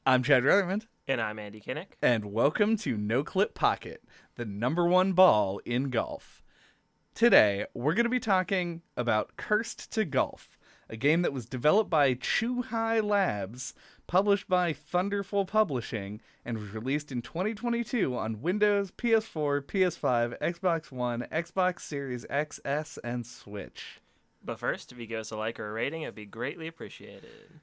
I'm Chad Ruthermond, And I'm Andy Kinnick. and welcome to NOCLIP Pocket, the number one ball in golf. Today, we're going to be talking about Cursed to Golf, a game that was developed by Chu-Hai Labs, published by Thunderful Publishing, and was released in 2022 on Windows, PS4, PS5, Xbox One, Xbox Series XS, and Switch. But first, if you give us a like or a rating, it'd be greatly appreciated.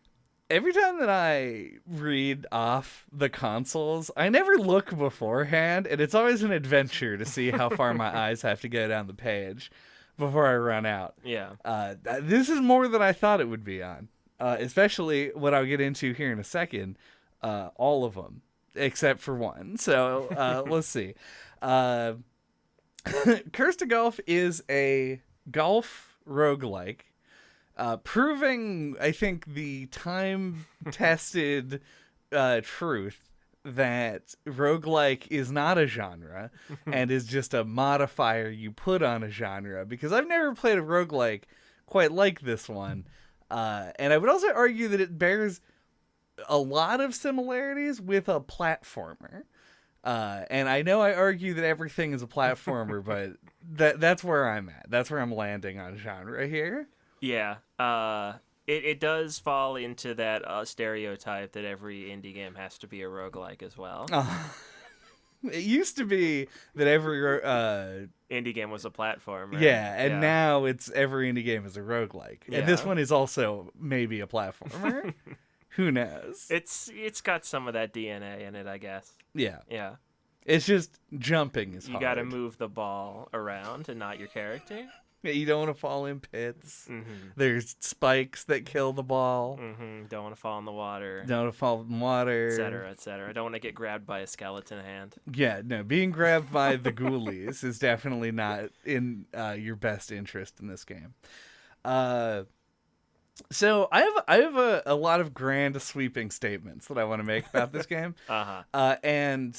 Every time that I read off the consoles, I never look beforehand, and it's always an adventure to see how far my eyes have to go down the page before I run out. Yeah. This is more than I thought it would be on, especially what I'll get into here in a second. All of them, except for one. So let's see. Cursed to Golf is a golf roguelike. Proving, I think, the time-tested truth that roguelike is not a genre and is just a modifier you put on a genre, because I've never played a roguelike quite like this one. And I would also argue that it bears a lot of similarities with a platformer. And I know I argue that everything is a platformer, but that's where I'm at. That's where I'm landing on genre here. Yeah. It does fall into that stereotype that every indie game has to be a roguelike as well. It used to be that every Indie game was a platformer. yeah, and now it's every indie game is a roguelike. Yeah. And this one is also maybe a platformer. Who knows? It's got some of that DNA in it, I guess. Yeah. Yeah. It's just jumping is You hard. got to move the ball around and not your character. You don't want to fall in pits. Mm-hmm. There's spikes that kill the ball. Mm-hmm. Don't want to fall in the water. Don't want to fall in water. Etc., etc. Don't want to get grabbed by a skeleton hand. Yeah, no, being grabbed by the ghoulies is definitely not in your best interest in this game. So I have a lot of grand sweeping statements that I want to make about this game. And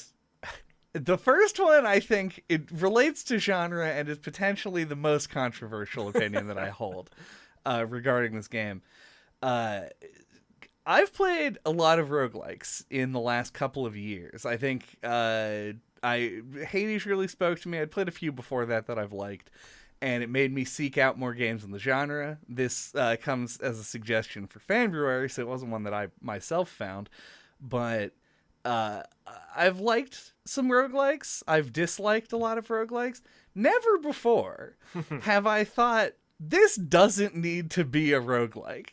the first one, I think, it relates to genre and is potentially the most controversial opinion that I hold regarding this game. I've played a lot of roguelikes in the last couple of years. I think Hades really spoke to me. I'd played a few before that I've liked, and it made me seek out more games in the genre. This comes as a suggestion for Fanbruary, so it wasn't one that I myself found, but I've liked some roguelikes. I've disliked a lot of roguelikes. Never before have I thought, this doesn't need to be a roguelike.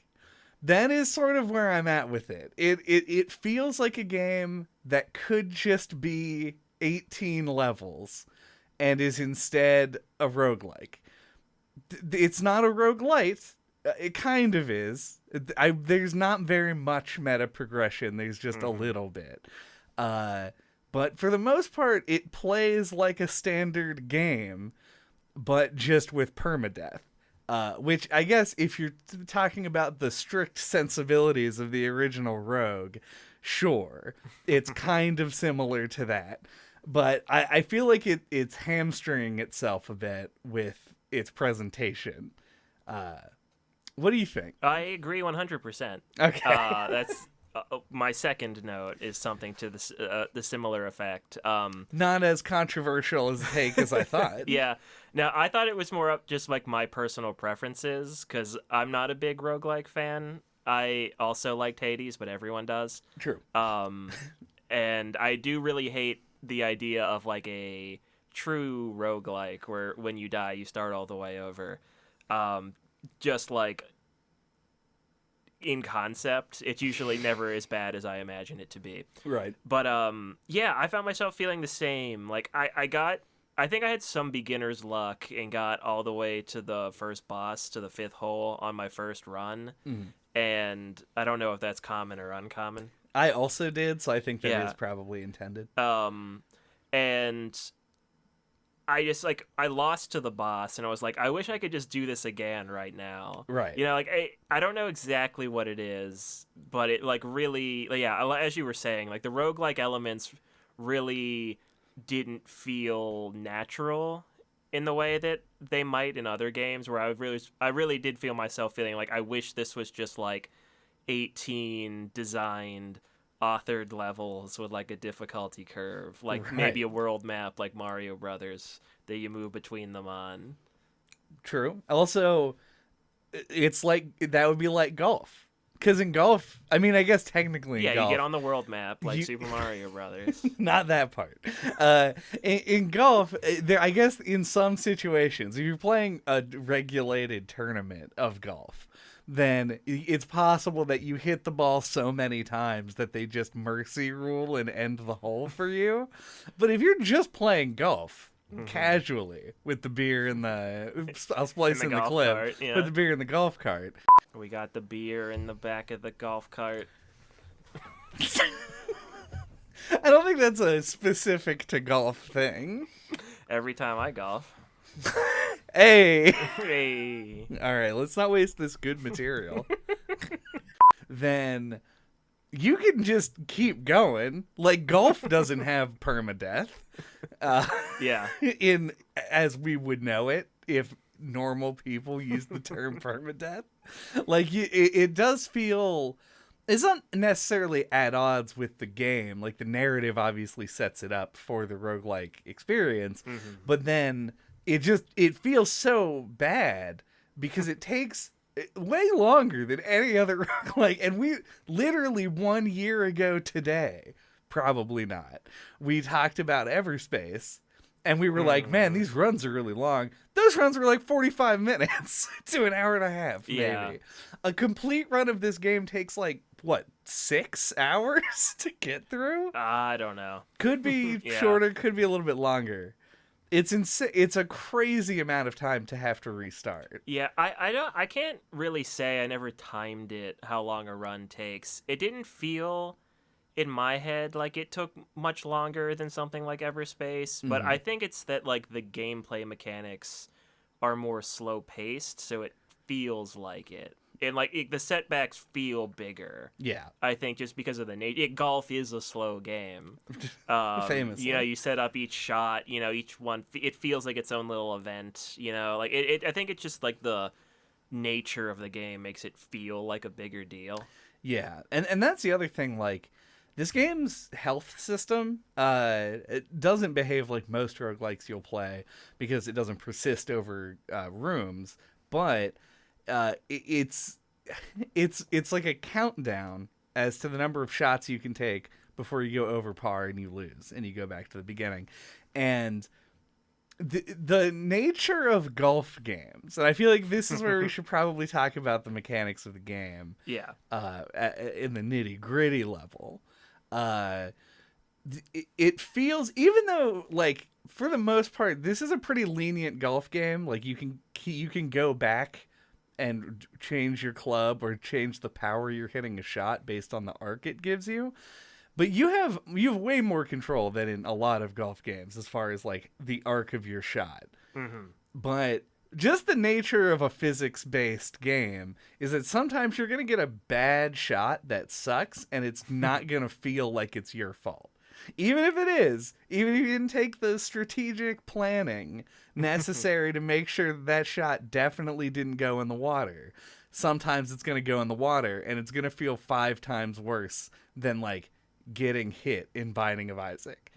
That is sort of where I'm at with it. It feels like a game that could just be 18 levels and is instead a roguelike. It's not a roguelite. It kind of is. There's not very much meta progression. There's just a little bit. But for the most part, it plays like a standard game, but just with permadeath. Which I guess if you're talking about the strict sensibilities of the original Rogue, sure, it's kind of similar to that. But I feel like it's hamstringing itself a bit with its presentation. What do you think? I agree 100%. Okay. That's my second note is something to the similar effect. Not as controversial as a take as I thought. Yeah. Now, I thought it was more up just like my personal preferences, because I'm not a big roguelike fan. I also liked Hades, but everyone does. True. And I do really hate the idea of like a true roguelike where when you die, you start all the way over. Just like in concept, it's usually never as bad as I imagine it to be. Right. But yeah, I found myself feeling the same. Like I think I had some beginner's luck and got all the way to the first boss, to the 5th hole on my first run. And I don't know if that's common or uncommon. I also did, so I think that is probably intended. And I just, like, I lost to the boss, and I was like, I wish I could just do this again right now. Right. You know, like, I don't know exactly what it is, but it, like, really, yeah, as you were saying, like, the roguelike elements really didn't feel natural in the way that they might in other games, where I really did feel myself feeling like I wish this was just, like, 18 designed authored levels with like a difficulty curve, like Right. maybe a world map like Mario Brothers that you move between them on. True. Also, it's like that would be like golf. Because in golf, I mean, I guess technically Yeah, in you golf, get on the world map like you- Super Mario Brothers. not that part. In golf, there, I guess in some situations, if you're playing a regulated tournament of golf, then it's possible that you hit the ball so many times that they just mercy rule and end the hole for you. But if you're just playing golf casually with the beer and the, I'll splice in the golf clip, cart, yeah. with the beer in the golf cart. We got the beer in the back of the golf cart. I don't think that's a specific to golf thing. Every time I golf. Hey. Hey. All right, let's not waste this good material. Then you can just keep going. Like golf doesn't have permadeath. Yeah. In as we would know it if normal people use the term permadeath. Like it does feel it's not necessarily at odds with the game. Like the narrative obviously sets it up for the roguelike experience, but then it feels so bad because it takes way longer than any other roguelike, and we literally 1 year ago today, probably not, we talked about Everspace. And we were like, man, these runs are really long. Those runs were like 45 minutes to an hour and a half, maybe. Yeah. A complete run of this game takes like, what, 6 hours to get through? I don't know. Could be Yeah. shorter, could be a little bit longer. It's it's a crazy amount of time to have to restart. Yeah, I can't really say I never timed it how long a run takes. It didn't feel in my head like it took much longer than something like Everspace, but I think it's that like the gameplay mechanics are more slow paced, so it feels like it. And like the setbacks feel bigger. Yeah. I think just because of the nature. Golf is a slow game. Famously. You know, you set up each shot, you know, each one, it feels like its own little event, you know, like I think it's just like the nature of the game makes it feel like a bigger deal. Yeah. And that's the other thing, like, this game's health system, it doesn't behave like most roguelikes you'll play because it doesn't persist over rooms, but it's like a countdown as to the number of shots you can take before you go over par and you lose and you go back to the beginning. And the nature of golf games, and I feel like this is where we should probably talk about the mechanics of the game. Yeah. In the nitty-gritty level. It feels, even though, like, for the most part, this is a pretty lenient golf game. Like, you can go back and change your club or change the power you're hitting a shot based on the arc it gives you. But you have way more control than in a lot of golf games as far as, like, the arc of your shot. But just the nature of a physics-based game is that sometimes you're going to get a bad shot that sucks, and it's not going to feel like it's your fault. Even if it is, even if you didn't take the strategic planning necessary to make sure that shot definitely didn't go in the water, sometimes it's going to go in the water, and it's going to feel 5 times worse than, like, getting hit in Binding of Isaac.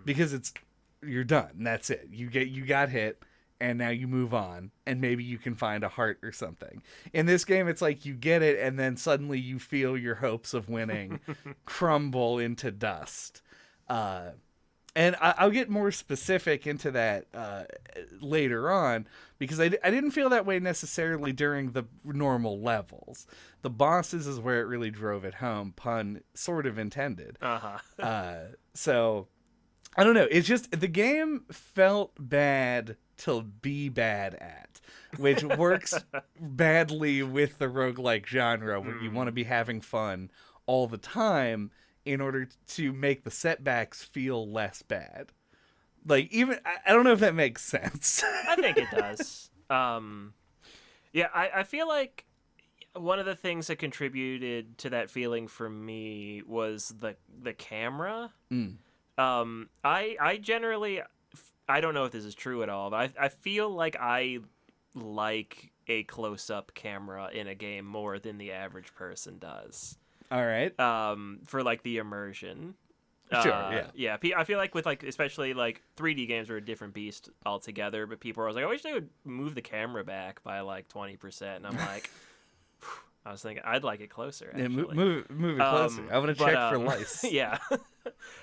Because you're done. That's it. You got hit. And now you move on, and maybe you can find a heart or something. In this game, it's like you get it, and then suddenly you feel your hopes of winning crumble into dust. And I'll get more specific into that later on, because I didn't feel that way necessarily during the normal levels. The bosses is where it really drove it home, pun sort of intended. So, I don't know. It's just, the game felt bad to be bad at, which works badly with the roguelike genre, where you want to be having fun all the time in order to make the setbacks feel less bad. Like, even, I don't know if that makes sense. I think it does. Yeah, I feel like one of the things that contributed to that feeling for me was the camera. I generally, I don't know if this is true at all, but I feel like I like a close-up camera in a game more than the average person does. All right. For like the immersion. Sure, yeah. Yeah, I feel like with like especially like 3D games are a different beast altogether, but people are always like, I wish they would move the camera back by like 20% and I'm like I was thinking I'd like it closer actually. Yeah, move it closer. I want to check for lice. Yeah.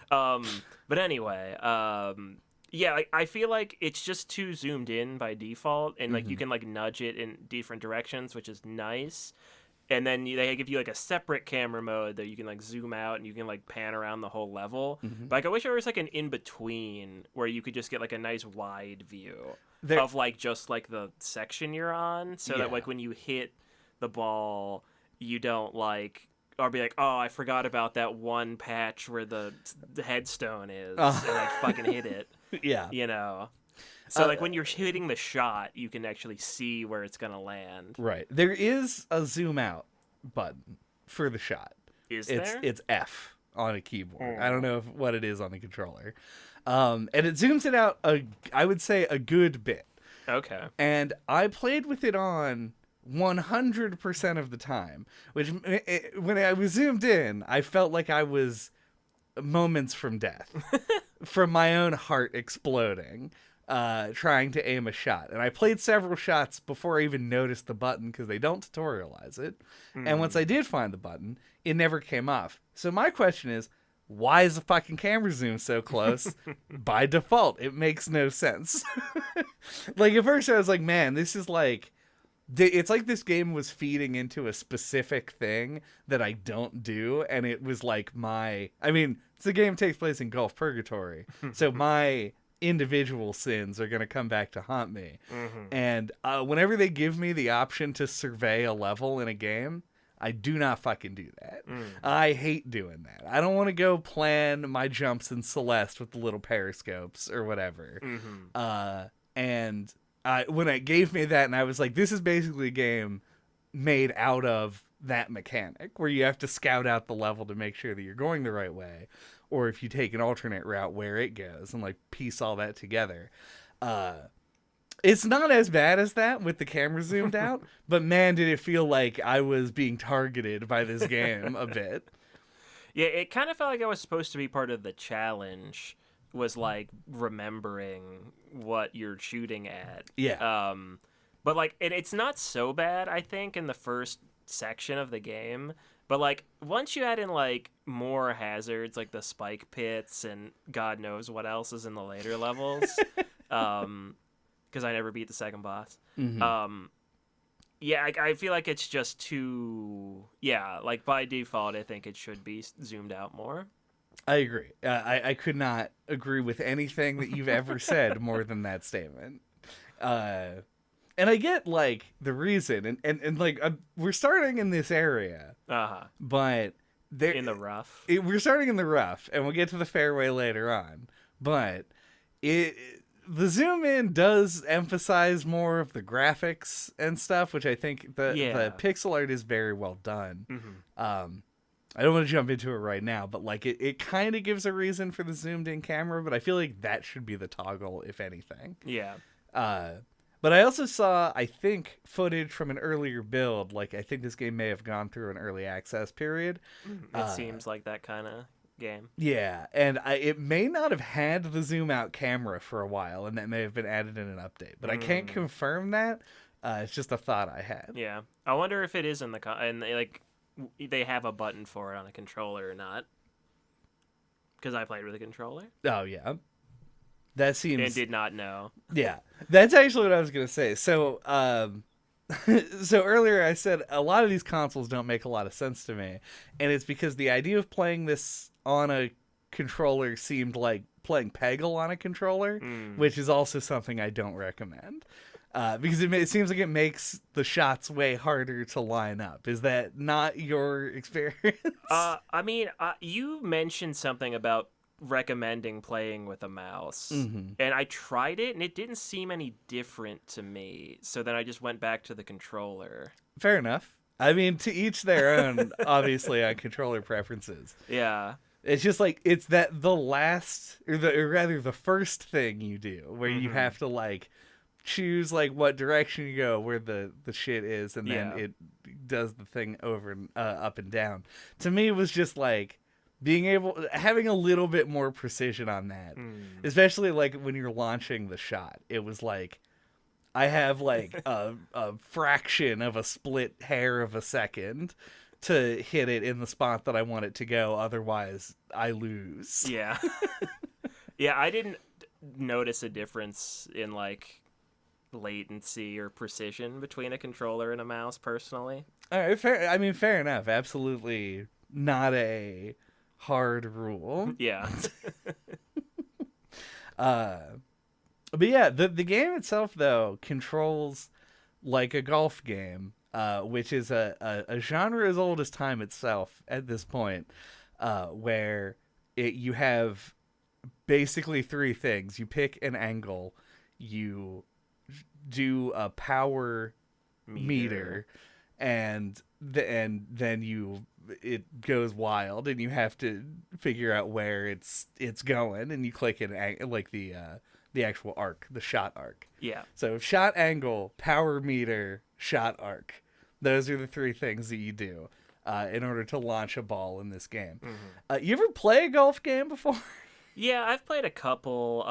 But anyway, yeah, I feel like it's just too zoomed in by default, and like you can like nudge it in different directions, which is nice. And then they give you like a separate camera mode that you can like zoom out and you can like pan around the whole level. But like I wish there was like an in between where you could just get like a nice wide view of like just like the section you're on, so that like when you hit the ball, you don't like or be like, oh, I forgot about that one patch where the headstone is, and like fucking hit it. Yeah, you know. So like when you're hitting the shot, you can actually see where it's gonna land. Right. There is a zoom out button for the shot. There? It's F on a keyboard. I don't know what it is on a controller. And it zooms it out I would say a good bit. Okay. And I played with it on 100% of the time, which when I was zoomed in, I felt like I was moments from death, from my own heart exploding. Trying to aim a shot. And I played several shots before I even noticed the button because they don't tutorialize it. And once I did find the button, it never came off. So my question is, why is the fucking camera zoom so close? By default, it makes no sense. Like at first I was like, man, this is like... It's like this game was feeding into a specific thing that I don't do. And it was like my... I mean, the game takes place in Gulf Purgatory. So my... individual sins are going to come back to haunt me. And whenever they give me the option to survey a level in a game, I do not fucking do that. I hate doing that. I don't want to go plan my jumps in Celeste with the little periscopes or whatever. And when it gave me that, and I was like, this is basically a game made out of that mechanic where you have to scout out the level to make sure that you're going the right way, or if you take an alternate route, where it goes, and like piece all that together. It's not as bad as that with the camera zoomed out, but man, did it feel like I was being targeted by this game a bit. Yeah, it kind of felt like I was supposed to be part of the challenge, was like remembering what you're shooting at. Yeah. But like, it's not so bad, I think, in the first section of the game. But like once you add in like more hazards, like the spike pits and God knows what else is in the later levels, because I never beat the second boss. Yeah, I feel like it's just too. Yeah, like by default, I think it should be zoomed out more. I agree. I could not agree with anything that you've ever said more than that statement. And I get, like, the reason, and like, we're starting in this area, but... In the rough. We're starting in the rough, and we'll get to the fairway later on, but the zoom in does emphasize more of the graphics and stuff, which I think the pixel art is very well done. I don't want to jump into it right now, but like it kind of gives a reason for the zoomed in camera, but I feel like that should be the toggle, if anything. Yeah. But I also saw, I think, footage from an earlier build. Like, I think this game may have gone through an early access period. It seems like that kind of game. Yeah, and it may not have had the zoom-out camera for a while, and that may have been added in an update. But I can't confirm that. It's just a thought I had. Yeah. I wonder if it is in the... and they have a button for it on a controller or not. Because I played with a controller. Oh, yeah. That seems... And did not know. Yeah. That's actually what I was going to say. So, so earlier I said a lot of these consoles don't make a lot of sense to me. And it's because the idea of playing this on a controller seemed like playing Peggle on a controller, which is also something I don't recommend. Because it seems like it makes the shots way harder to line up. Is that not your experience? I mean, you mentioned something about recommending playing with a mouse, and I tried it and it didn't seem any different to me, so then I just went back to the controller. Fair enough. I mean, to each their own, obviously, on controller preferences. Yeah, it's just like it's that the last or rather the first thing you do where you have to like choose like what direction you go, where the shit is, and then Yeah. it does the thing over and up and down. To me, it was just like being able having a little bit more precision on that, especially like when you're launching the shot. It was like I have like a fraction of a split hair of a second to hit it in the spot that I want it to go. Otherwise, I lose. Yeah. Yeah, I didn't notice a difference in like latency or precision between a controller and a mouse personally. All right, fair. I mean, fair enough. Absolutely not a hard rule. Yeah. But yeah, the game itself though controls like a golf game, which is a genre as old as time itself at this point, where you have basically three things. You pick an angle, you do a power meter, and then it goes wild, and you have to figure out where it's going, and you click an like the actual arc, the shot arc. Yeah. So shot angle, power meter, shot arc. Those are the three things that you do in order to launch a ball in this game. You ever play a golf game before? Yeah, I've played a couple.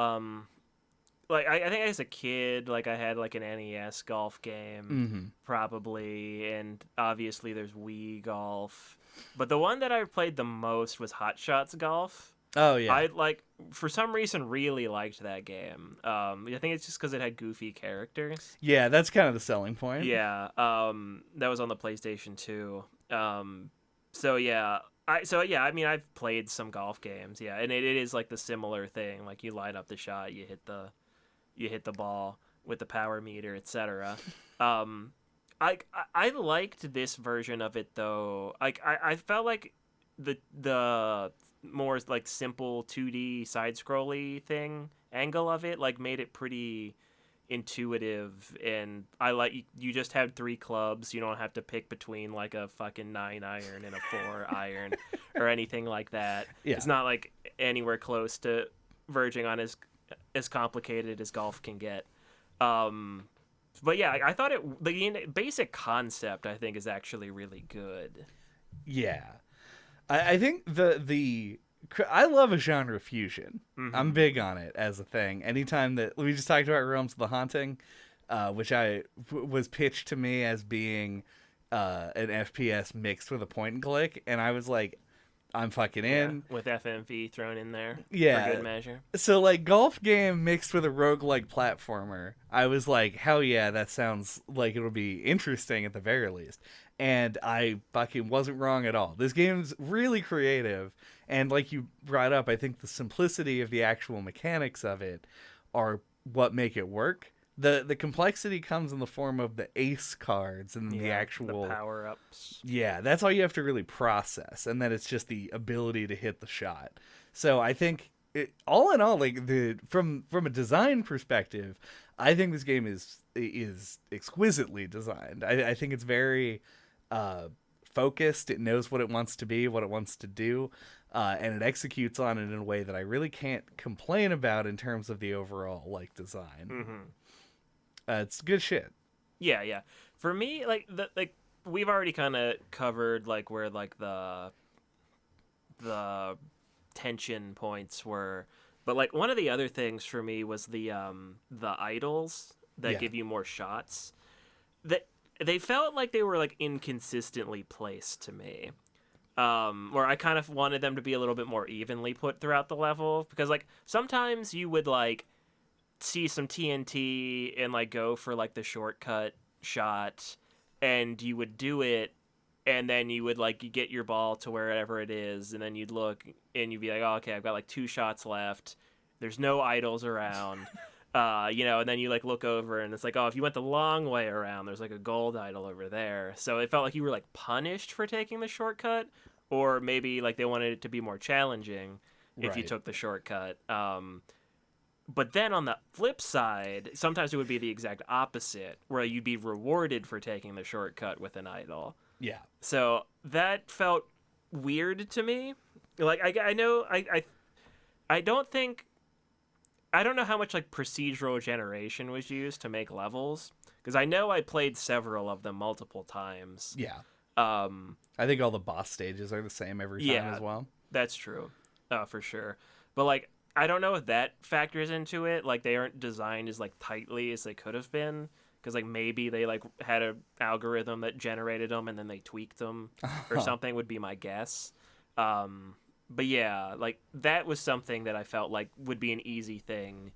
Like I think as a kid, like I had like an NES golf game, probably, and obviously there's Wii Golf. But the one that I played the most was Hot Shots Golf. Oh yeah, I like for some reason really liked that game. I think it's just because it had goofy characters. yeah. That's kind of the selling point. Yeah. That was on the PlayStation 2. So yeah. I mean I've played some golf games. Yeah, and it is like the similar thing. Like you line up the shot, you hit the ball with the power meter, etc. I liked this version of it though. Like I felt like the more like simple 2D side scrolly thing angle of it like made it pretty intuitive, and I like you just had three clubs. You don't have to pick between like a fucking 9 iron and a 4 iron or anything like that. Yeah. It's not like anywhere close to verging on as complicated as golf can get. But yeah, I thought the basic concept I think is actually really good. Yeah. I think I love a genre fusion. I'm big on it as a thing. Anytime that we just talked about Realms of the Haunting, which was pitched to me as being an FPS mixed with a point and click, and I was like, I'm fucking in. Yeah, with FMV thrown in there for good measure. So like golf game mixed with a roguelike platformer, I was like, hell yeah, that sounds like it'll be interesting at the very least. And I fucking wasn't wrong at all. This game's really creative, and like you brought up, I think the simplicity of the actual mechanics of it are what make it work. The complexity comes in the form of the ace cards and the actual power-ups. Yeah, that's all you have to really process, and then it's just the ability to hit the shot. So I think all in all, like from a design perspective, I think this game is exquisitely designed. I think it's very focused. It knows what it wants to be, what it wants to do, and it executes on it in a way that I really can't complain about in terms of the overall like design. It's good shit. Yeah. For me, like we've already kind of covered like where like the tension points were, but like one of the other things for me was the idols that give you more shots. That they felt like they were like inconsistently placed to me. Where I kind of wanted them to be a little bit more evenly put throughout the level, because like sometimes you would like see some TNT and like go for like the shortcut shot, and you would do it, and then you would like you get your ball to wherever it is, and then you'd look and you'd be like, oh, okay, I've got like 2 shots left, there's no idols around. And then you like look over and it's like, oh, if you went the long way around, there's like a gold idol over there. So it felt like you were like punished for taking the shortcut, or maybe like they wanted it to be more challenging if you took the shortcut. But then on the flip side, sometimes it would be the exact opposite, where you'd be rewarded for taking the shortcut with an idol. Yeah. So that felt weird to me. Like I know I don't think I don't know how much like procedural generation was used to make levels, because I know I played several of them multiple times. Yeah. Um, I think all the boss stages are the same every time Yeah. as well. That's true, for sure. But like, I don't know if that factors into it. Like, they aren't designed as like tightly as they could have been, because like maybe they like had a algorithm that generated them and then they tweaked them or something. Would be my guess. But yeah, like that was something that I felt like would be an easy thing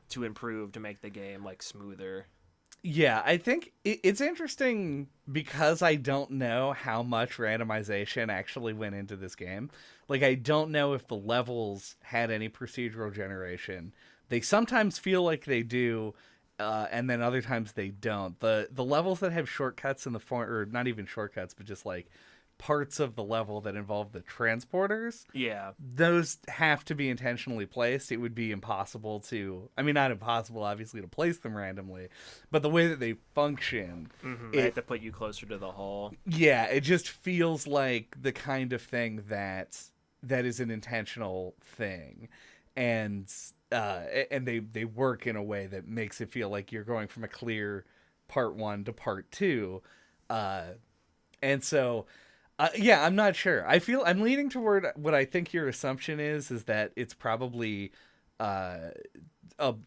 to improve to make the game like smoother. Yeah, I think it's interesting because I don't know how much randomization actually went into this game. Like, I don't know if the levels had any procedural generation. They sometimes feel like they do, and then other times they don't. The levels that have shortcuts in the form, or not even shortcuts, but just like parts of the level that involve the transporters, Yeah. those have to be intentionally placed. It would be impossible to, I mean, not impossible, obviously, to place them randomly, but the way that they function, I had to put you closer to the hole. yeah, it just feels like the kind of thing that is an intentional thing, and they work in a way that makes it feel like you're going from a clear part 1 to part 2, and so. Yeah, I'm not sure. I'm leaning toward what I think your assumption is that it's probably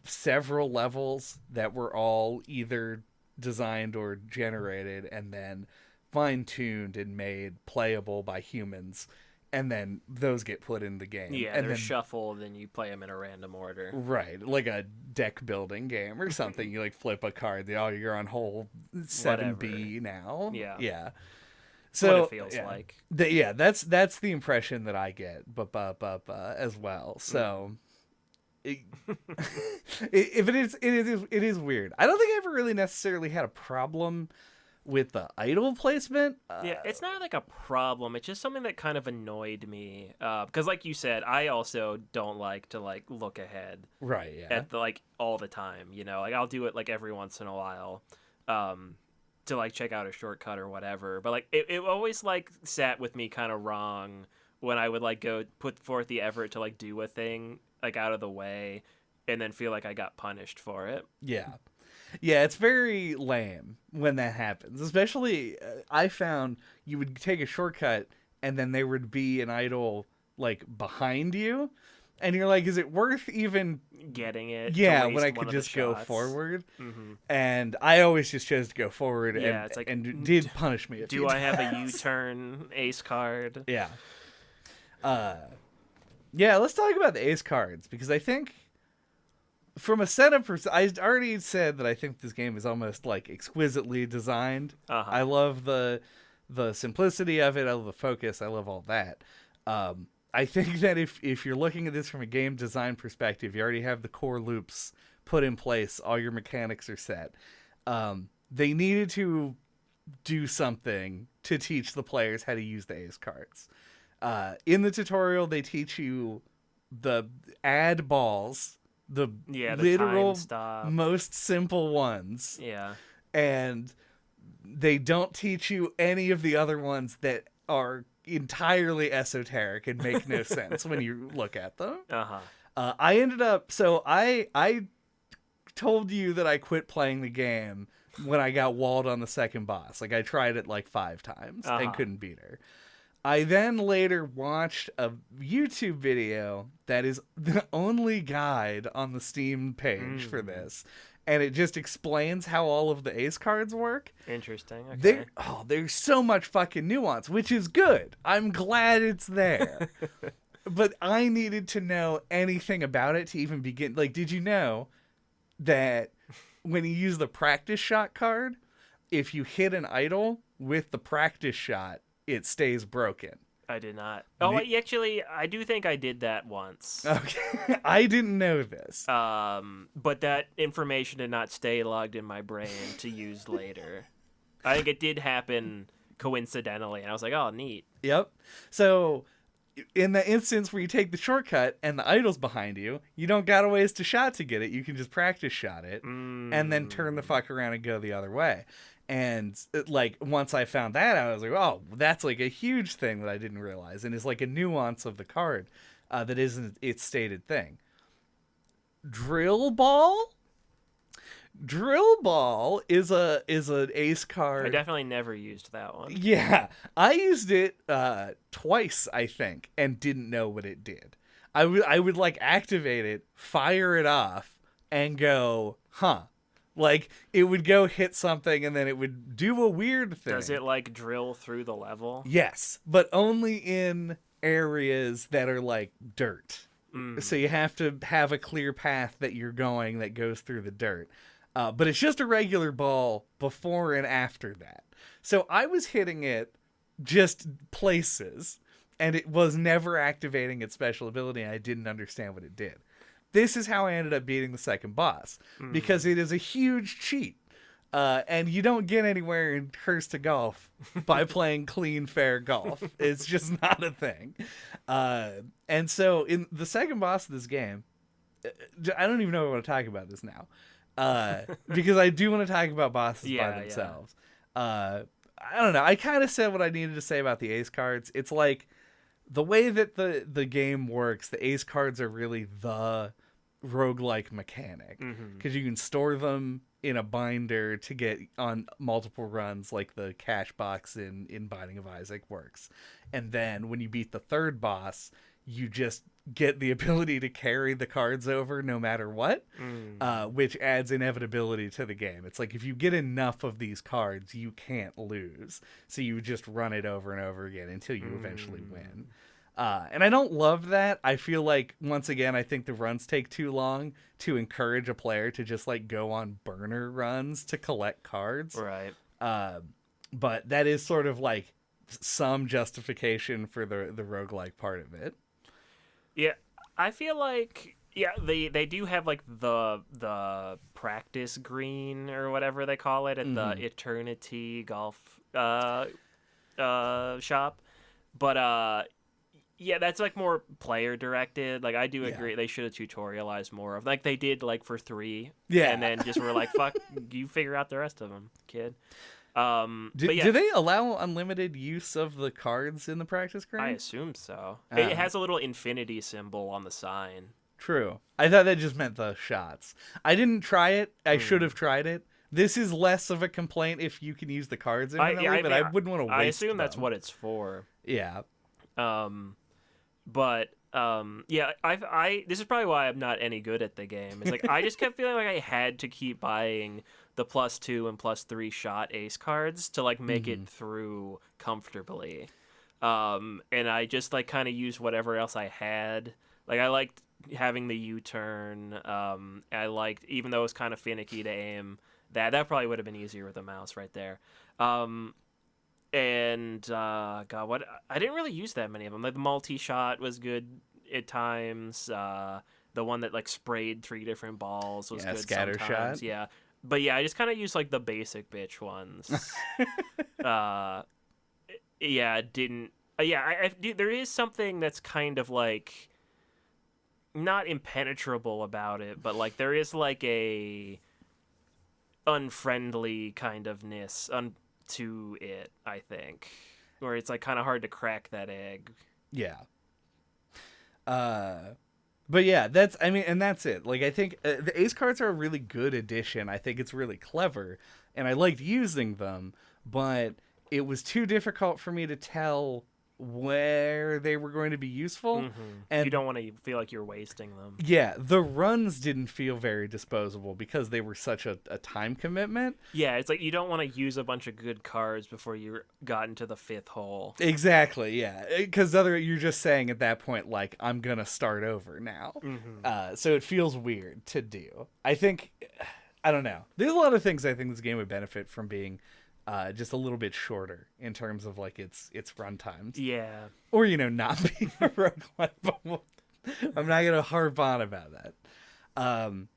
several levels that were all either designed or generated and then fine-tuned and made playable by humans, and then those get put in the game. Yeah, and they're then shuffled and you play them in a random order. right, like a deck building game or something. You like flip a card. Oh, you're on hole 7B now. Yeah. So what it feels like. That's the impression that I get, but as well. So, if it is weird. I don't think I ever really necessarily had a problem with the idol placement. Yeah, it's not like a problem. It's just something that kind of annoyed me. Because, like you said, I also don't like to like look ahead. Right. Yeah. At the like all the time. You know, like I'll do it like every once in a while. To like check out a shortcut or whatever, but like it always like sat with me kind of wrong when I would like go put forth the effort to like do a thing like out of the way and then feel like I got punished for it. Yeah, it's very lame when that happens. Especially, I found you would take a shortcut and then there would be an idol like behind you, and you're like, is it worth even getting it? Yeah, when I could just go forward. Mm-hmm. And I always just chose to go forward. Yeah, and, it's like, and did punish me. Do I have a U-turn ace card? Yeah. Yeah, let's talk about the ace cards, because I think from a setup I already said that I think this game is almost like exquisitely designed. I love the simplicity of it. I love the focus. I love all that. I think that if you're looking at this from a game design perspective, you already have the core loops put in place. All your mechanics are set. They needed to do something to teach the players how to use the ace cards. In the tutorial, they teach you the add balls, the literal most simple ones. Yeah. And they don't teach you any of the other ones that are entirely esoteric and make no sense when you look at them. I ended up, so I told you that I quit playing the game when I got walled on the second boss. Like, I tried it like 5 times and couldn't beat her. I then later watched a YouTube video that is the only guide on the Steam page for this. And it just explains how all of the ace cards work. Interesting. Okay. There's so much fucking nuance, which is good. I'm glad it's there. But I needed to know anything about it to even begin. Like, did you know that when you use the practice shot card, if you hit an idol with the practice shot, it stays broken? I did not. Oh, actually, I do think I did that once. Okay. I didn't know this. But that information did not stay logged in my brain to use later. I think it did happen coincidentally, and I was like, oh, neat. Yep. So, in the instance where you take the shortcut and the idol's behind you, you don't got a ways to shot to get it. You can just practice shot it and then turn the fuck around and go the other way. And like, once I found that out, I was like, oh, that's like a huge thing that I didn't realize, and is like a nuance of the card that isn't its stated thing. Drill Ball? Drill Ball is an ace card. I definitely never used that one. Yeah, I used it twice, I think, and didn't know what it did. I would like activate it, fire it off, and go, huh. Like, it would go hit something, and then it would do a weird thing. Does it, like, drill through the level? Yes, but only in areas that are, like, dirt. So you have to have a clear path that you're going that goes through the dirt. But it's just a regular ball before and after that. So I was hitting it just places, and it was never activating its special ability, and I didn't understand what it did. This is how I ended up beating the second boss, because it is a huge cheat. And you don't get anywhere in Curse to Golf by playing clean, fair golf. It's just not a thing. And so in the second boss of this game, I don't even know if I want to talk about this now. Because I do want to talk about bosses by themselves. I don't know. I kind of said what I needed to say about the ace cards. It's like the way that the game works, the ace cards are really the roguelike mechanic. Because you can store them in a binder to get on multiple runs, like the cash box in Binding of Isaac works. And then when you beat the third boss, you just get the ability to carry the cards over no matter what, which adds inevitability to the game. It's like if you get enough of these cards, you can't lose. So you just run it over and over again until you eventually win. And I don't love that. I feel like, once again, I think the runs take too long to encourage a player to just like go on burner runs to collect cards. Right. But that is sort of like some justification for the roguelike part of it. Yeah, I feel like they do have like the practice green or whatever they call it at the Eternity Golf shop, but yeah, that's like more player directed. Like I do agree they should have tutorialized more of like they did like for 3, and then just were like fuck you figure out the rest of them, kid. Do they allow unlimited use of the cards in the practice green? I assume so. It has a little infinity symbol on the sign. True. I thought that just meant the shots. I didn't try it. I should have tried it. This is less of a complaint if you can use the cards infinitely, but I wouldn't want to waste I assume them. that's what it's for. Yeah. But I this is probably why I'm not any good at the game. It's like I just kept feeling like I had to keep buying the +2 and +3 shot ace cards to like make it through comfortably. And I just like kind of used whatever else I had. Like I liked having the U-turn. I liked, even though it was kind of finicky to aim, that probably would have been easier with a mouse right there. And God, what I didn't really use that many of them. Like the multi-shot was good at times. The one that like sprayed 3 different balls was good scatter sometimes. shot. Yeah. But yeah, I just kind of used like the basic bitch ones. There is something that's kind of like not impenetrable about it, but like there is like a unfriendly kind ofness to it, I think, where it's like kind of hard to crack that egg. Yeah. But yeah, that's it. Like, I think the ace cards are a really good addition. I think it's really clever, and I liked using them, but it was too difficult for me to tell where they were going to be useful. And you don't want to feel like you're wasting them. Yeah, the runs didn't feel very disposable because they were such a time commitment. Yeah, it's like you don't want to use a bunch of good cards before you got into the 5th hole. Exactly, yeah. Because you're just saying at that point, like, I'm going to start over now. So it feels weird to do. I think, I don't know. There's a lot of things I think this game would benefit from being just a little bit shorter in terms of like its run times. Yeah. Or, not being a roguelike, but I'm not going to harp on about that. I'm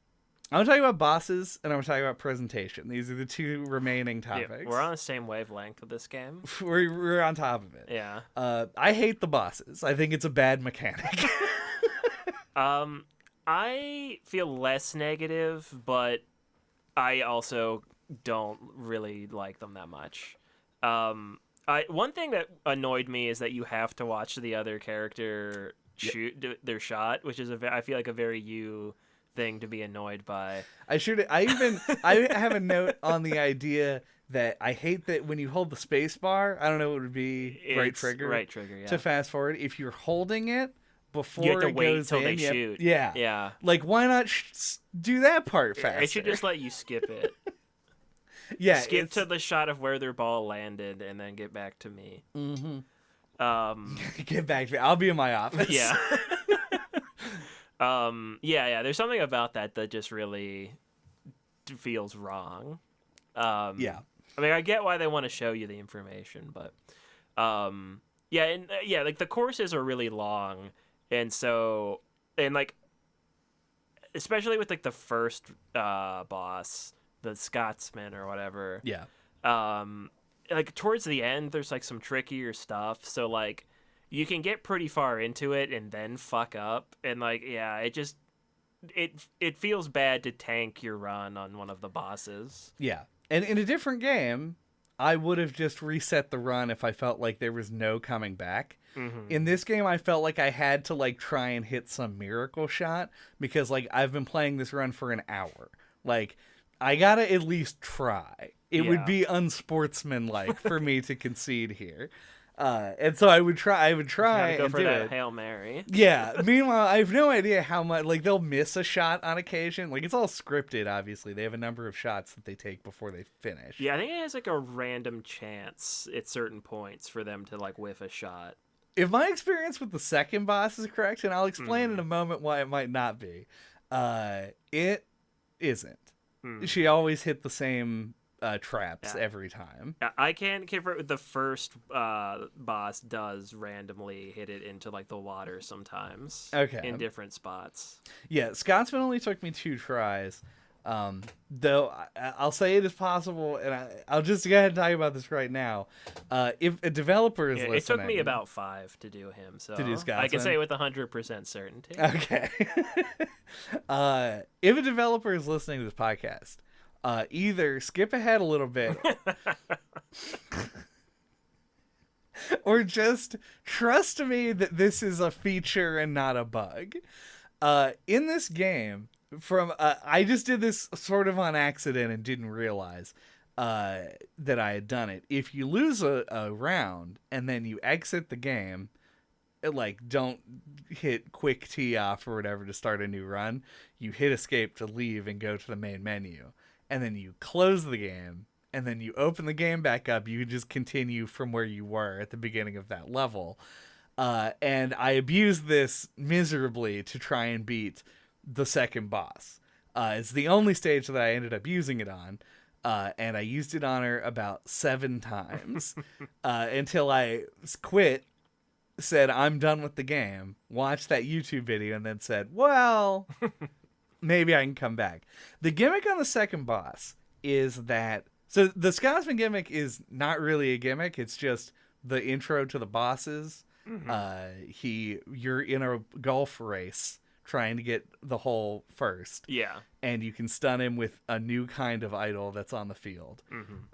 going to talk about bosses, and I'm going to talk about presentation. These are the 2 remaining topics. Yeah, we're on the same wavelength with this game. We're on top of it. Yeah. I hate the bosses. I think it's a bad mechanic. I feel less negative, but I also don't really like them that much. One thing that annoyed me is that you have to watch the other character shoot their shot, which is I feel like a very you thing to be annoyed by. I have a note on the idea that I hate that when you hold the space bar, I don't know what it would be, right trigger, yeah. to fast forward. If you're holding it before you have to it wait goes till in, they shoot. Yeah. Yeah. Like, why not do that part faster? It should just let you skip it. Yeah. Skip to the shot of where their ball landed and then get back to me. Get back to me. I'll be in my office. Yeah. Yeah. There's something about that just really feels wrong. Yeah. I mean, I get why they want to show you the information, but like the courses are really long, and like especially with like the first boss, the Scotsman or whatever. Yeah. Like towards the end, there's like some trickier stuff, so like you can get pretty far into it and then fuck up, and like it feels bad to tank your run on one of the bosses. Yeah. And in a different game, I would have just reset the run if I felt like there was no coming back. In this game, I felt like I had to like try and hit some miracle shot because like I've been playing this run for an hour. Like I gotta at least try. It would be unsportsmanlike for me to concede here. And so I would try Go and for do that it. Hail Mary. Yeah. Meanwhile, I have no idea how much, like, they'll miss a shot on occasion. Like, it's all scripted, obviously. They have a number of shots that they take before they finish. Yeah, I think it has, like, a random chance at certain points for them to, like, whiff a shot. If my experience with the second boss is correct, and I'll explain in a moment why it might not be, it isn't. She always hit the same traps every time. I can confirm the first boss does randomly hit it into like the water sometimes. Okay. In different spots. Yeah, Scotsman only took me 2 tries. Though I'll say it is possible, and I'll just go ahead and talk about this right now. If a developer is listening, it took me about 5 to do him, so to do Scotsman. I can say with 100% certainty. Okay. If a developer is listening to this podcast, either skip ahead a little bit or just trust me that this is a feature and not a bug. In this game, I just did this sort of on accident and didn't realize that I had done it. If you lose a round and then you exit the game, like don't hit quick tee off or whatever to start a new run, you hit escape to leave and go to the main menu. And then you close the game, and then you open the game back up. You just continue from where you were at the beginning of that level. And I abused this miserably to try and beat the second boss. It's the only stage that I ended up using it on. And I used it on her about 7 times until I quit, said, I'm done with the game, watched that YouTube video, and then said, well... maybe I can come back. The gimmick on the second boss is that... So the Scotsman gimmick is not really a gimmick. It's just the intro to the bosses. You're in a golf race trying to get the hole first. Yeah. And you can stun him with a new kind of idol that's on the field.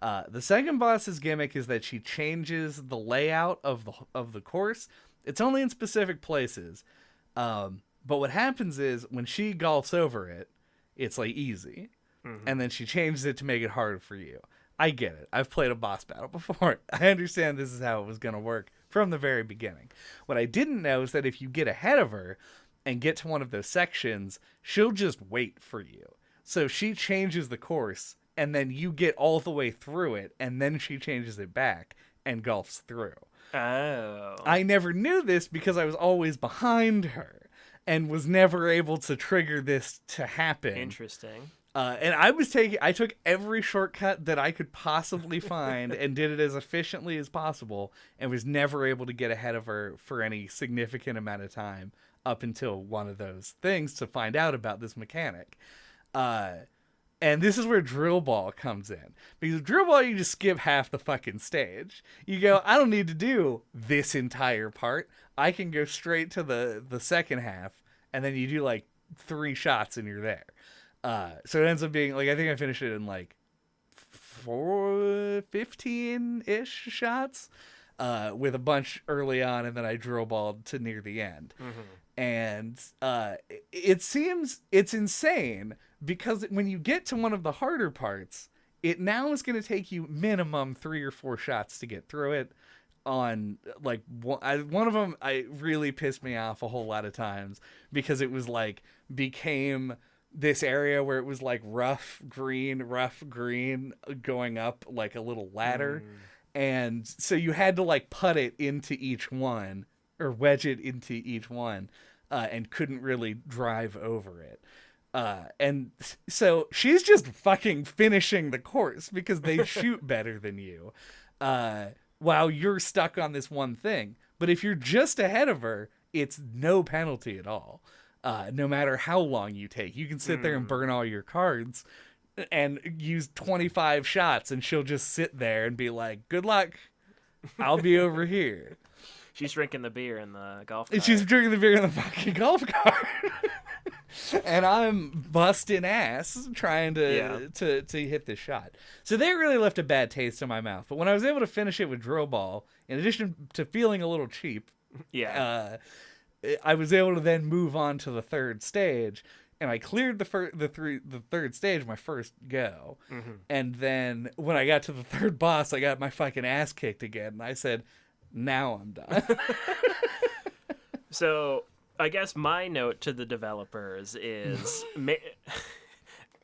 The second boss's gimmick is that she changes the layout of the course. It's only in specific places. But what happens is when she golfs over it, it's like easy. And then she changes it to make it harder for you. I get it. I've played a boss battle before. I understand this is how it was going to work from the very beginning. What I didn't know is that if you get ahead of her and get to one of those sections, she'll just wait for you. So she changes the course, and then you get all the way through it, and then she changes it back and golfs through. Oh. I never knew this because I was always behind her. And was never able to trigger this to happen. Interesting. And I took every shortcut that I could possibly find and did it as efficiently as possible, and was never able to get ahead of her for any significant amount of time up until one of those things to find out about this mechanic. And this is where Drill Ball comes in. Because Drill Ball, you just skip half the fucking stage. You go, I don't need to do this entire part. I can go straight to the second half, and then you do like 3 shots and you're there. So it ends up being, like, I think I finished it in like 15-ish shots with a bunch early on, and then I drill balled to near the end. And it seems it's insane because when you get to one of the harder parts, it now is going to take you minimum 3 or 4 shots to get through it. On like one of them, I really pissed me off a whole lot of times because it was like became this area where it was like rough green going up like a little ladder. And so you had to like put it into each one or wedge it into each one and couldn't really drive over it. And so she's just fucking finishing the course because they shoot better than you. While you're stuck on this one thing. But if you're just ahead of her, it's no penalty at all. No matter how long you take. You can sit there and burn all your cards and use 25 shots and she'll just sit there and be like, good luck. I'll be over here. She's drinking the beer in the golf cart. She's drinking the beer in the fucking golf cart. And I'm busting ass trying to hit this shot. So they really left a bad taste in my mouth. But when I was able to finish it with Drill Ball, in addition to feeling a little cheap, I was able to then move on to the third stage. And I cleared the third stage my first go. And then when I got to the third boss, I got my fucking ass kicked again. And I said, now I'm done. So I guess my note to the developers is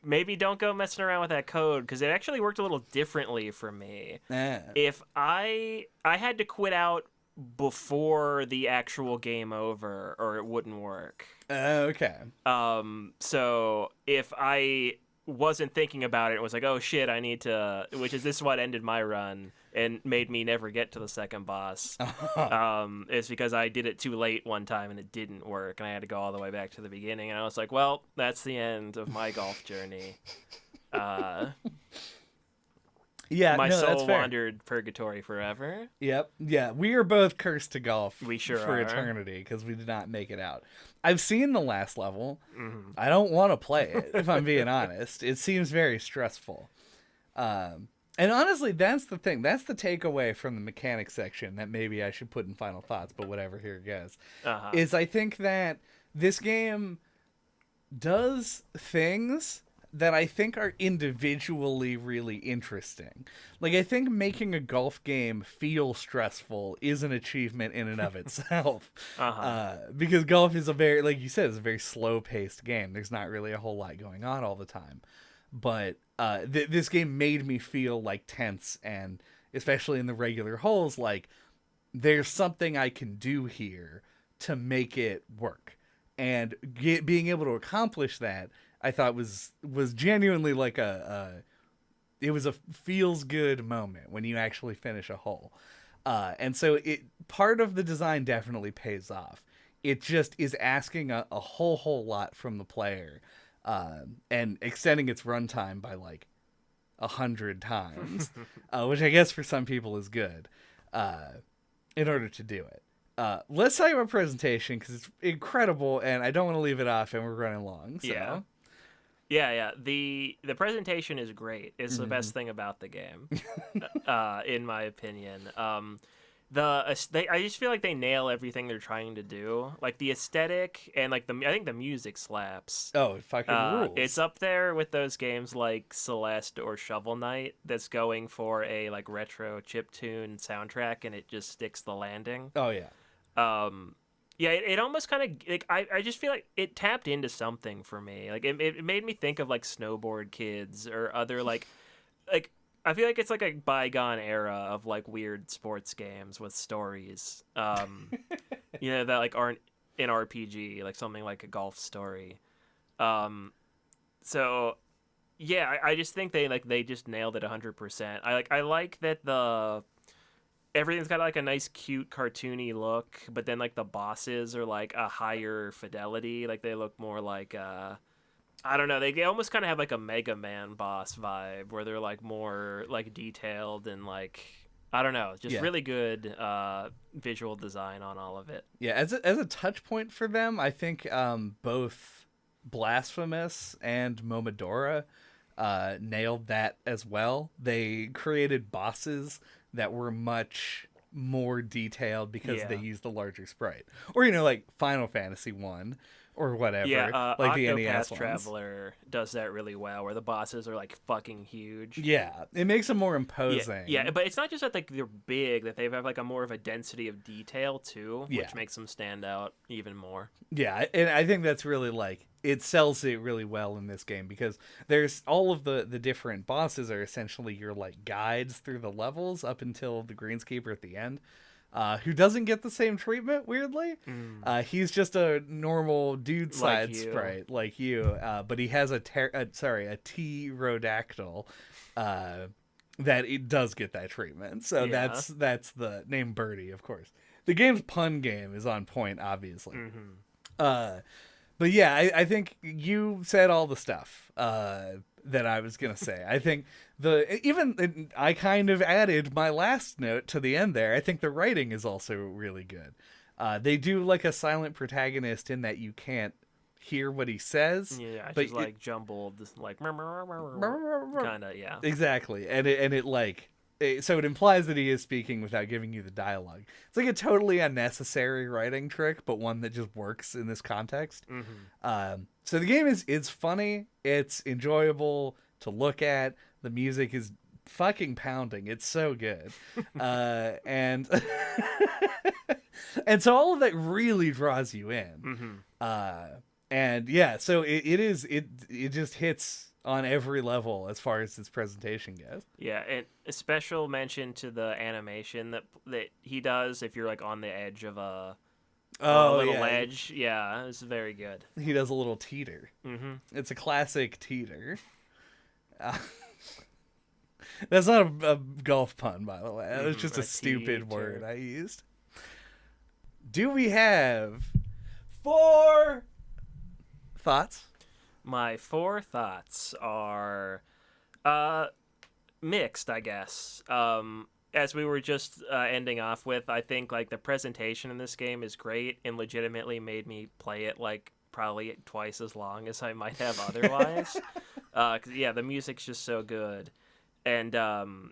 maybe don't go messing around with that code because it actually worked a little differently for me. If I had to quit out before the actual game over or it wouldn't work. Okay. So if I wasn't thinking about it, it was like, oh shit, I need to, which is this is what ended my run and made me never get to the second boss. It's because I did it too late one time and it didn't work and I had to go all the way back to the beginning and I was like, well, that's the end of my golf journey. My soul wandered purgatory forever. Yep. Yeah, we are both cursed to golf we sure for are. eternity because we did not make it out. I've seen the last level. I don't want to play it, if I'm being honest. It seems very stressful. And honestly, that's the thing. That's the takeaway from the mechanics section that maybe I should put in final thoughts, but whatever, here it goes. Is I think that this game does things that I think are individually really interesting. Like, I think making a golf game feel stressful is an achievement in and of itself. Because golf is a very, like you said, it's a very slow-paced game. There's not really a whole lot going on all the time. But this game made me feel like tense, and especially in the regular holes, like there's something I can do here to make it work. And being able to accomplish that, I thought was genuinely like it was a feels good moment when you actually finish a hole. And so part of the design definitely pays off. It just is asking a whole lot from the player. And extending its runtime by like 100 times, which I guess for some people is good, in order to do it. Let's talk about presentation because it's incredible, and I don't want to leave it off, and we're running long. So. Yeah. The presentation is great. It's the best thing about the game, in my opinion. I just feel like they nail everything they're trying to do. Like the aesthetic and like I think the music slaps. Oh, it fucking rules. It's up there with those games like Celeste or Shovel Knight that's going for a like retro chiptune soundtrack and it just sticks the landing. Oh yeah. It almost kind of like I just feel like it tapped into something for me. Like it made me think of like Snowboard Kids or other like I feel like it's like a bygone era of like weird sports games with stories, that like aren't an RPG, like something like a golf story. So yeah, I just think they just nailed it 100%. I like that everything's got like a nice cute cartoony look, but then like the bosses are like a higher fidelity, like they look more like I don't know. They almost kind of have like a Mega Man boss vibe where they're like more like detailed and like I don't know, just really good visual design on all of it. Yeah, as a touch point for them, I think both Blasphemous and Momodora nailed that as well. They created bosses that were much more detailed because they Yeah. use the larger sprite. Or, like Final Fantasy 1 or whatever, Yeah, like the NES Octopath ones. Traveler does that really well, where the bosses are like fucking huge. Yeah, it makes them more Yeah, imposing. yeah, but it's not just that like they're big; that they have like a more of a density of detail too, Yeah. which makes them stand out even more. Yeah, and I think that's really like it sells it really well in this game because there's all of the different bosses are essentially your like guides through the levels up until the Greenskeeper at the end, who doesn't get the same treatment weirdly. He's just a normal dude Like side you. sprite like you, but he has a T-rodactyl. That it does get that treatment. So Yeah. that's the name Birdie, of course. The game's pun game is on point, obviously. But yeah, I think you said all the stuff that I was gonna say. I think I kind of added my last note to the end there. I think the writing is also really good. They do like a silent protagonist in that you can't hear what he says. Yeah, but she's like jumbled, like kind of, yeah. Exactly, and it like so it implies that he is speaking without giving you the dialogue. It's like a totally unnecessary writing trick, but one that just works in this context. So the game is funny, it's enjoyable to look at. The music is fucking pounding. It's so good, and and so all of that really draws you in. And yeah, so it just hits on every level as far as its presentation goes. Yeah, and a special mention to the animation that he does if you're like on the edge of a little ledge. Yeah, it's very good. He does a little teeter. It's a classic teeter. That's not a golf pun, by the way. That was just a stupid word I used. Do we have 4 thoughts? My 4 thoughts are mixed, I guess. As we were just ending off with, I think like the presentation in this game is great and legitimately made me play it like probably twice as long as I might have otherwise. 'Cause, yeah, the music's just so good, and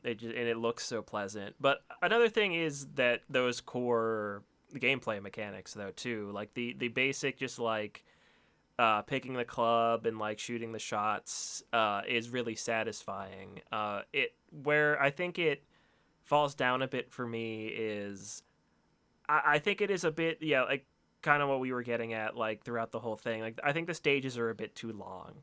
it looks so pleasant. But another thing is that those core gameplay mechanics, though, too, like the basic just like picking the club and like shooting the shots is really satisfying. Where I think it falls down a bit for me is I think it is a bit like kind of what we were getting at like throughout the whole thing. Like I think the stages are a bit too long,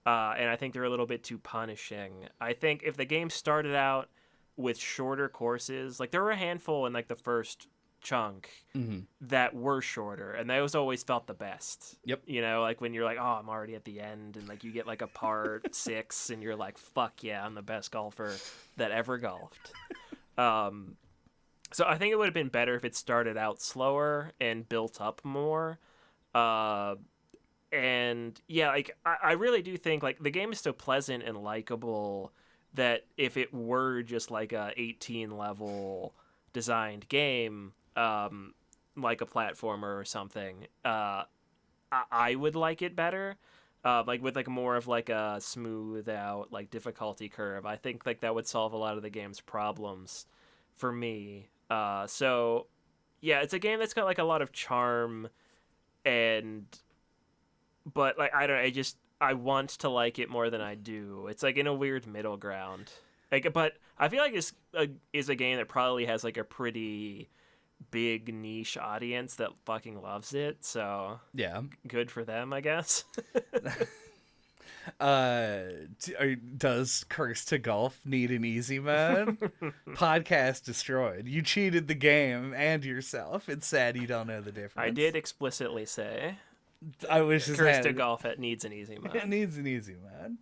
and I think they're a little bit too punishing. I think if the game started out with shorter courses, like there were a handful in like the first chunk that were shorter, and those always felt the best. Yep. Like when you're like, oh, I'm already at the end, and like you get like a part 6 and you're like, fuck yeah, I'm the best golfer that ever golfed. So I think it would have been better if it started out slower and built up more. And yeah, like I really do think like the game is so pleasant and likable that if it were just like a 18 level designed game, like a platformer or something, I would like it better, like with like more of like a smooth out like difficulty curve. I think like that would solve a lot of the game's problems for me. So yeah, it's a game that's got like a lot of charm, but like I don't know, I want to like it more than I do. It's like in a weird middle ground. Like, but I feel like this is a game that probably has like a pretty big niche audience that fucking loves it. So Yeah. good for them, I guess. Does Curse to Golf need an easy mode? Podcast destroyed. You cheated the game and yourself. It's sad you don't know the difference. I did explicitly say I wish his Curse to Golf needs an easy mode. It needs an easy mode.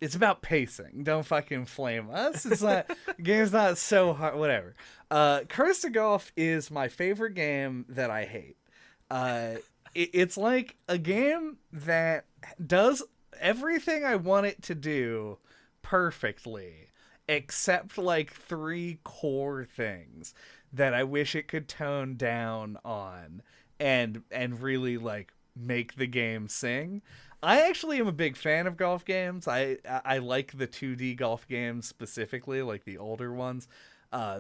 It's about pacing. Don't fucking flame us. It's not the game's not so hard. Whatever. Curse to Golf is my favorite game that I hate. It's like a game that does everything I want it to do perfectly, except like 3 core things that I wish it could tone down on and really like make the game sing. I actually am a big fan of golf games. I like the 2D golf games specifically, like the older ones.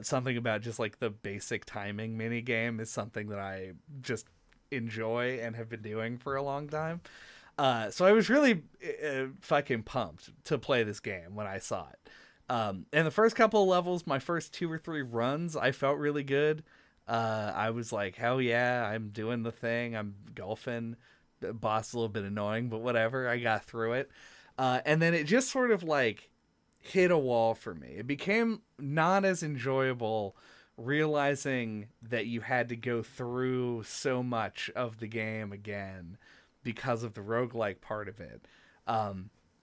Something about just like the basic timing mini game is something that I just enjoy and have been doing for a long time. So I was really fucking pumped to play this game when I saw it. And the first couple of levels, my first 2 or 3 runs, I felt really good. I was like, hell yeah, I'm doing the thing. I'm golfing. The boss is a little bit annoying, but whatever. I got through it. And then it just sort of like hit a wall for me. It became not as enjoyable realizing that you had to go through so much of the game again because of the roguelike part of it.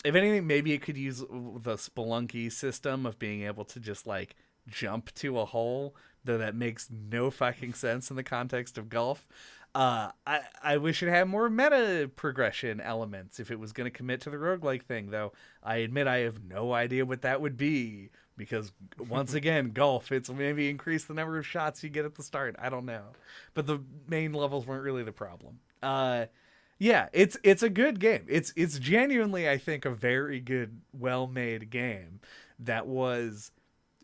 If anything, maybe it could use the Spelunky system of being able to just like jump to a hole, though that makes no fucking sense in the context of golf. I wish it had more meta progression elements if it was going to commit to the roguelike thing, though I admit I have no idea what that would be, because once again, golf, it's maybe increase the number of shots you get at the start. I don't know. But the main levels weren't really the problem. Yeah, it's a good game. It's genuinely, I think, a very good, well-made game that was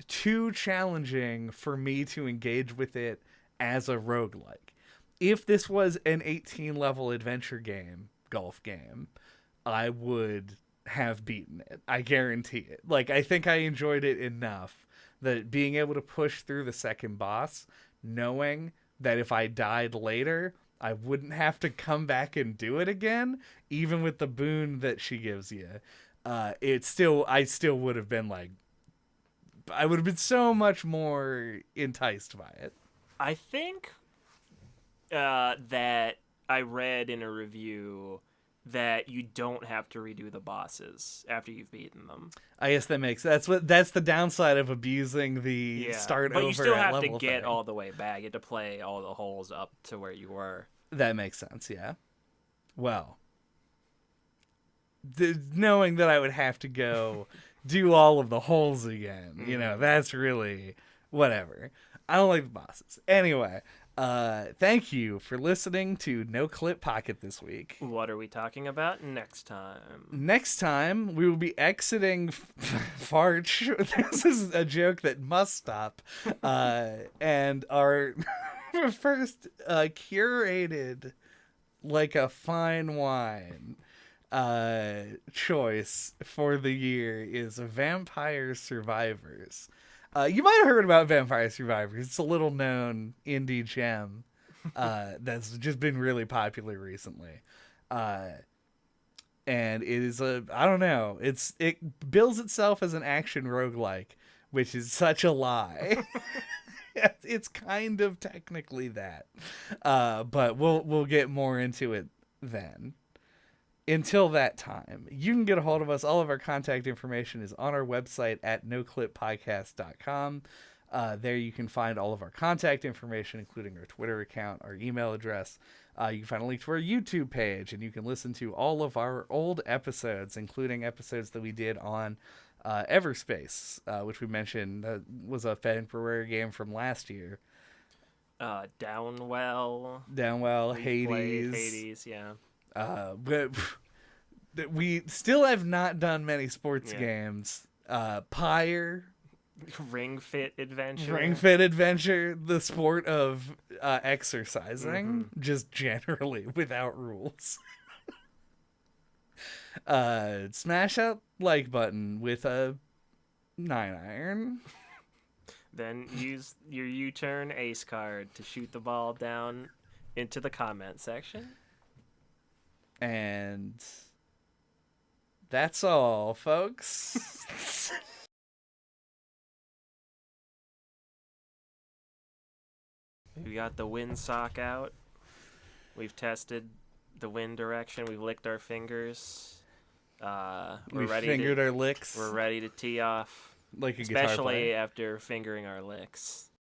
too challenging for me to engage with it as a roguelike. If this was an 18-level adventure game, golf game, I would have beaten it. I guarantee it. Like, I think I enjoyed it enough that being able to push through the second boss, knowing that if I died later, I wouldn't have to come back and do it again, even with the boon that she gives you. I still would have been like, I would have been so much more enticed by it. I think that I read in a review that you don't have to redo the bosses after you've beaten them. I guess that's the downside of abusing the start over. But you still have to level get thing. all the way back. You have to play all the holes up to where you were. That makes sense, yeah. Well, knowing that I would have to go do all of the holes again, that's really whatever. I don't like the bosses. Anyway, thank you for listening to NOCLIP Pocket this week. What are we talking about next time? Next time, we will be exiting Farch. This is a joke that must stop. And our first curated, like a fine wine, choice for the year is Vampire Survivors. You might have heard about Vampire Survivors. It's a little known indie gem that's just been really popular recently. And it is I don't know, it bills itself as an action roguelike, which is such a lie. It's kind of technically that. But we'll get more into it then. Until that time, you can get a hold of us. All of our contact information is on our website at noclippodcast.com. There you can find all of our contact information, including our Twitter account, our email address. You can find a link to our YouTube page, and you can listen to all of our old episodes, including episodes that we did on Everspace, which we mentioned was a Fanbruary game from last year. Downwell, Hades, yeah. But we still have not done many sports games. Pyre, Ring Fit Adventure, the sport of exercising, just generally without rules. Smash that like button with a 9-iron. Then use your U-turn ace card to shoot the ball down into the comment section. And that's all, folks. We got the wind sock out. We've tested the wind direction. We've licked our fingers. We've fingered our licks. We're ready to tee off. Like a guitar player. Especially after fingering our licks.